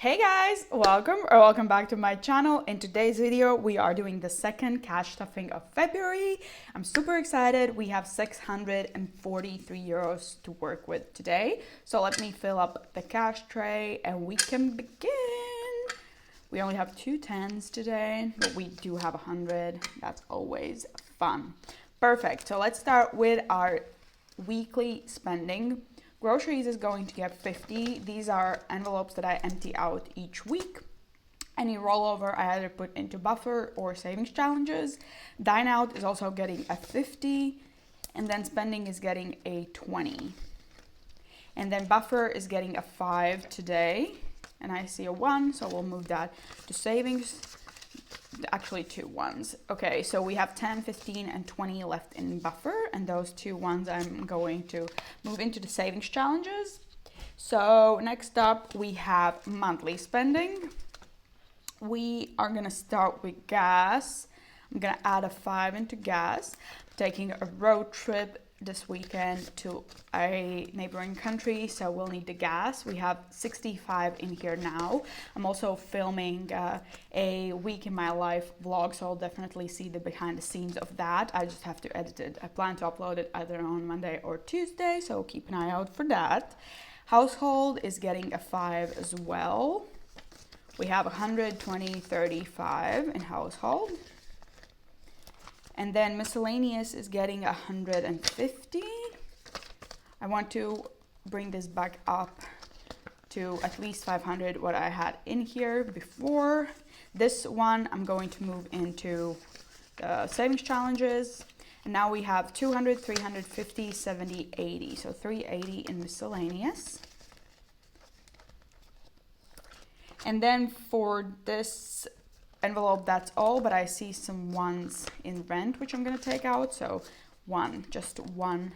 Hey guys, welcome back to my channel. In today's video, we are doing the second cash stuffing of February. I'm super excited. We have 643 euros to work with today. So let me fill up the cash tray and we can begin. We only have 2 tens today, but we do have 100. That's always fun. Perfect. So let's start with our weekly spending. Groceries is going to get 50. These are envelopes that I empty out each week. Any rollover I either put into buffer or savings challenges. Dine out is also getting a 50. And then spending is getting a 20. And then buffer is getting a 5 today. And I see a 1, so we'll move that to savings. Actually 2 ones. Okay, so we have 10, 15 and 20 left in buffer, and those 2 ones I'm going to move into the savings challenges. So next up we have monthly spending. We are gonna start with gas. I'm gonna add a 5 into gas. I'm taking a road trip this weekend to a neighboring country, so we'll need the gas. We have 65 in here now. I'm also filming a week in my life vlog, so I'll definitely see the behind the scenes of that. I just have to edit it. I plan to upload it either on Monday or Tuesday, so keep an eye out for that. Household is getting a 5 as well. We have 120, 35 in household. And then miscellaneous is getting 150. I want to bring this back up to at least 500, what I had in here before. This one I'm going to move into the savings challenges. And now we have 200, 350, 70, 80. So 380 in miscellaneous. And then for this envelope, that's all, but I see some ones in rent which I'm going to take out. So just one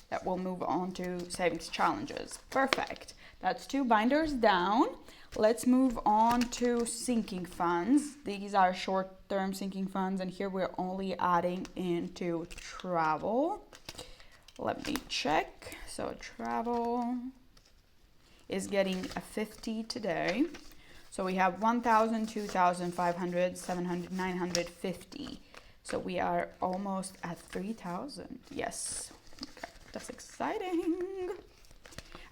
that will move on to savings challenges. Perfect. That's 2 binders down. Let's move on to sinking funds. These are short-term sinking funds, and here we're only adding into travel. Let me check. So travel is getting a 50 today. So we have 1,000, 2,000, 500, 700, 950. So we are almost at 3,000. Yes, okay. That's exciting.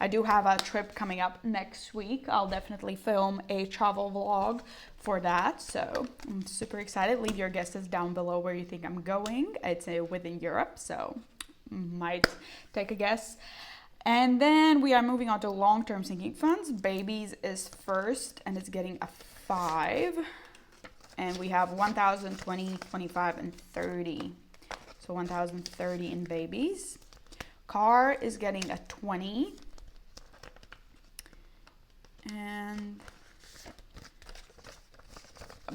I do have a trip coming up next week. I'll definitely film a travel vlog for that. So I'm super excited. Leave your guesses down below where you think I'm going. It's within Europe, so might take a guess. And then we are moving on to long-term sinking funds. Babies is first, and it's getting a 5. And we have 1,000, 20, 25, and 30. So 1,030 in babies. Car is getting a 20. And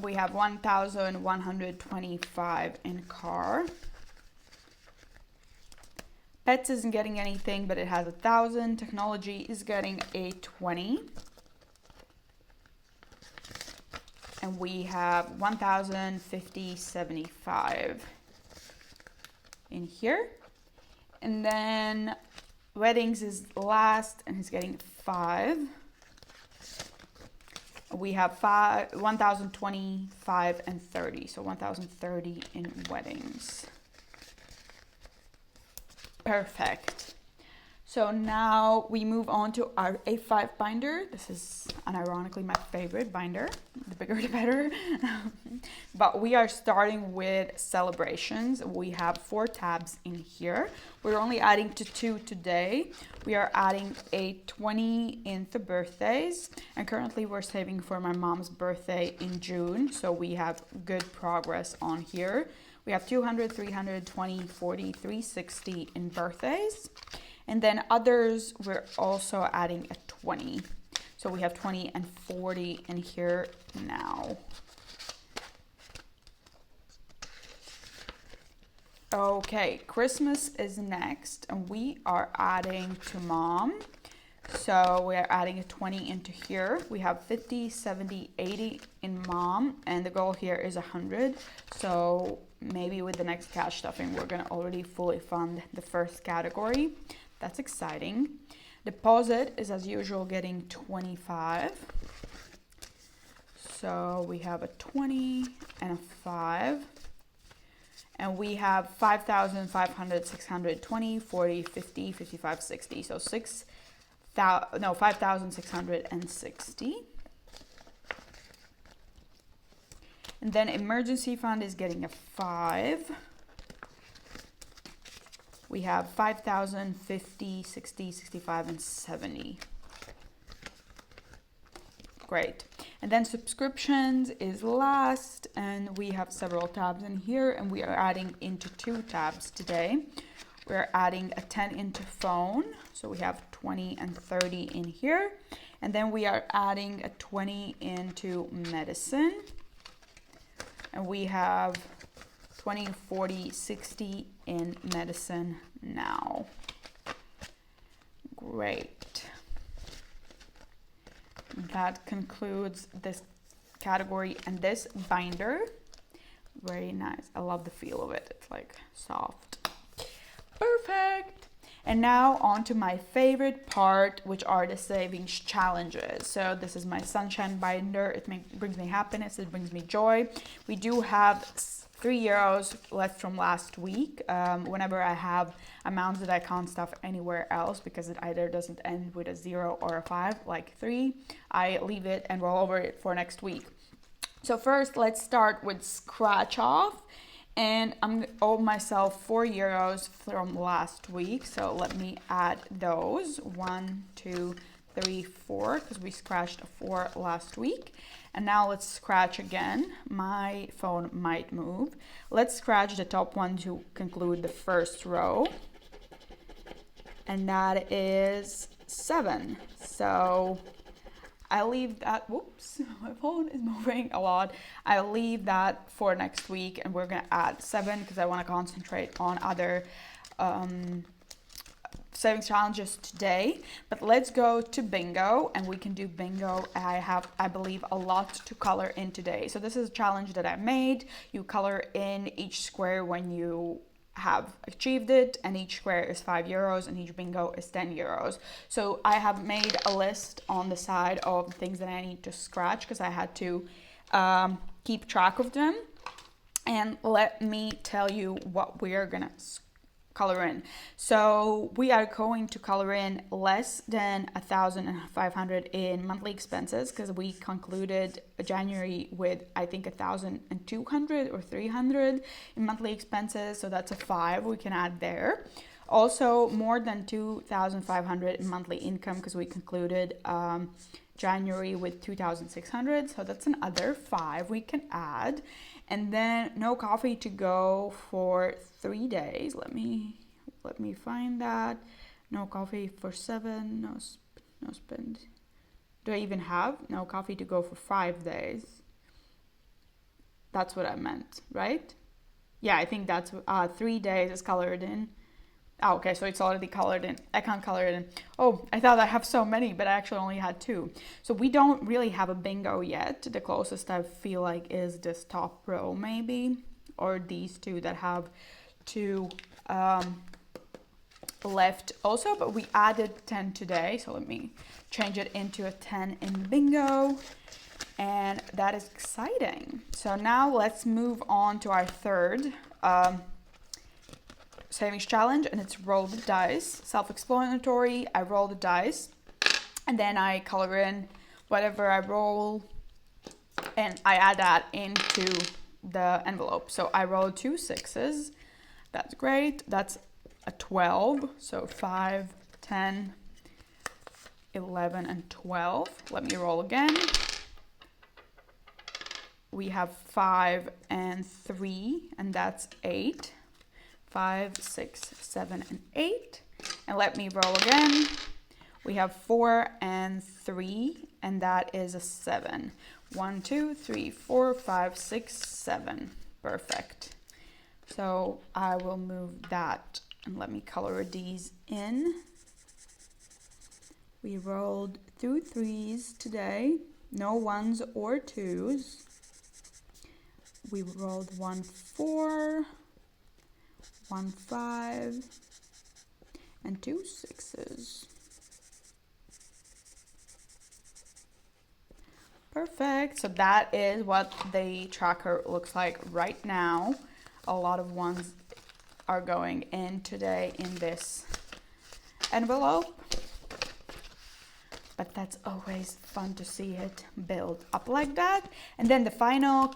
we have 1,125 in car. Pets isn't getting anything, but it has 1,000. Technology is getting a 20. And we have 1,050, 75 in here. And then weddings is last and is getting 5. We have 1,025 and 30. So 1,030 in weddings. Perfect. So now we move on to our A5 binder. This is unironically my favorite binder. The bigger the better. But we are starting with celebrations. We have 4 tabs in here. We're only adding to 2 today. We are adding a 20 into birthdays. And currently we're saving for my mom's birthday in June. So we have good progress on here. We have 200, 320, 40, 360 in birthdays. And then others, we're also adding a 20. So we have 20 and 40 in here now. Okay, Christmas is next, and we are adding to mom. So we're adding a 20 into here. We have 50, 70, 80 in mom, and the goal here is 100. So maybe with the next cash stuffing, we're gonna already fully fund the first category. That's exciting. Deposit is as usual getting 25. So we have a 20 and a 5. And we have 5,500, 620, 40, 50, 55, 60. So 5,660. And then emergency fund is getting a 5. We have 5,000, 50, 60, 65, and 70. Great. And then subscriptions is last, and we have several tabs in here, and we are adding into 2 tabs today. We're adding a 10 into phone, so we have 20 and 30 in here. And then we are adding a 20 into medicine, and we have 20, 40, 60 in medicine now. Great. That concludes this category and this binder. Very nice. I love the feel of it. It's like soft. Perfect. And now on to my favorite part, which are the savings challenges. So this is my sunshine binder. It brings me happiness. It brings me joy. We do have €3 left from last week. Whenever I have amounts that I can't stuff anywhere else because it either doesn't end with a 0 or a 5, like 3, I leave it and roll over it for next week. So first, let's start with scratch off. And I'm owe myself €4 from last week. So let me add those. 1, 2, 3, 4, because we scratched a 4 last week. And now let's scratch again. My phone might move. Let's scratch the top one to conclude the first row. And that is 7. So I leave that, whoops, my phone is moving a lot. I'll leave that for next week, and we're gonna add 7 because I wanna concentrate on other savings challenges today. But let's go to bingo, and we can do bingo. I have, I believe, a lot to color in today. So this is a challenge that I made. You color in each square when you have achieved it, and each square is €5 and each bingo is €10. So I have made a list on the side of things that I need to scratch because I had to keep track of them. And let me tell you what we are gonna color in. So we are going to color in less than 1,500 in monthly expenses because we concluded January with, I think, 1,200 or 300 in monthly expenses. So that's a 5 we can add there. Also more than 2,500 in monthly income because we concluded January with 2,600. So that's another 5 we can add. And then no coffee to go for 3 days. Let me find that. No coffee for 7. No spend. Do I even have no coffee to go for 5 days? That's what I meant, right? Yeah, I think that's 3 days is colored in. Oh, okay, so it's already colored in. I can't color it in. Oh, I thought I have so many, but I actually only had 2. So we don't really have a bingo yet. The closest I feel like is this top row maybe, or these 2 that have 2 left also, but we added 10 today. So let me change it into a 10 in bingo. And that is exciting. So now let's move on to our third savings challenge, and it's roll the dice. Self-explanatory. I roll the dice and then I color in whatever I roll and I add that into the envelope. So I roll 2 6s. That's great. That's a 12. So 5, 10, 11, and 12. Let me roll again. We have 5 and 3, and that's 8. 5, 6, 7, and 8. And let me roll again. We have 4 and 3, and that is a 7. 1, 2, 3, 4, 5, 6, 7. Perfect. So I will move that and let me color these in. We rolled 2 3s today, no 1s or 2s. We rolled 1 4, 1 5, and 2 6s. Perfect. So that is what the tracker looks like right now. A lot of ones are going in today in this envelope, but that's always fun to see it build up like that. And then the final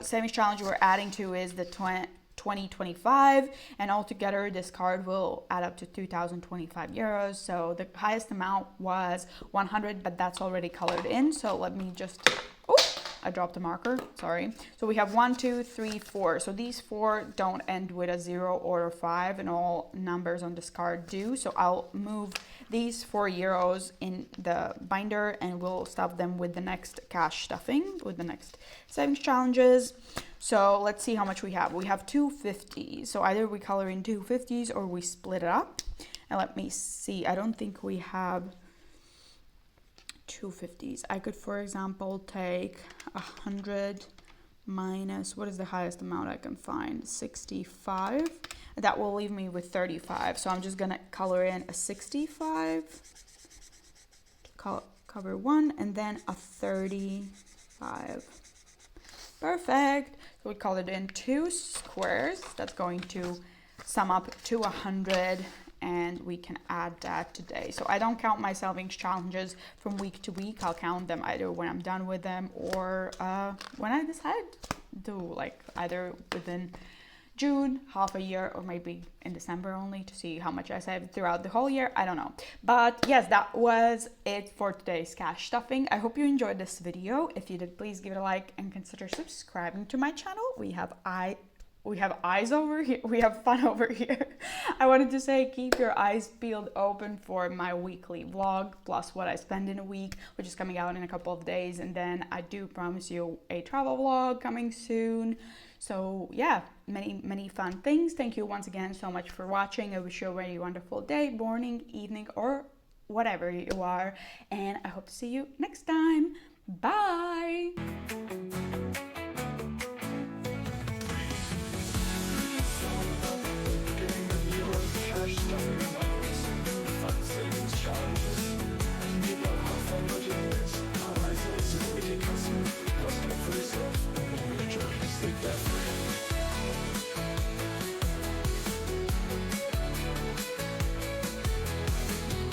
savings challenge we're adding to is the 2025, and altogether this card will add up to 2,025 euros. So the highest amount was 100, but that's already colored in. So let me just, oh, I dropped a marker, sorry. So we have 1, 2, 3, 4. So these 4 don't end with a 0 or a 5, and all numbers on this card do. So I'll move these 4 euros in the binder, and we'll stuff them with the next cash stuffing, with the next savings challenges. So let's see how much we have. We have 250s. So either we color in 250s or we split it up. And let me see. I don't think we have 250s. I could, for example, take 100 minus, what is the highest amount I can find? 65. That will leave me with 35. So I'm just gonna color in a 65, cover 1, and then a 35. Perfect. So we colored in 2 squares. That's going to sum up to 100, and we can add that today. So I don't count my savings challenges from week to week. I'll count them either when I'm done with them or when I decide to, like either within June, half a year, or maybe in December only, to see how much I saved throughout the whole year. I don't know. But yes, that was it for today's cash stuffing. I hope you enjoyed this video. If you did, please give it a like and consider subscribing to my channel. We have eyes over here. We have fun over here. I wanted to say keep your eyes peeled open for my weekly vlog, plus what I spend in a week, which is coming out in a couple of days. And then I do promise you a travel vlog coming soon. So yeah, many fun things. Thank you once again so much for watching. I wish you a very wonderful day, morning, evening, or whatever you are. And I hope to see you next time. Bye.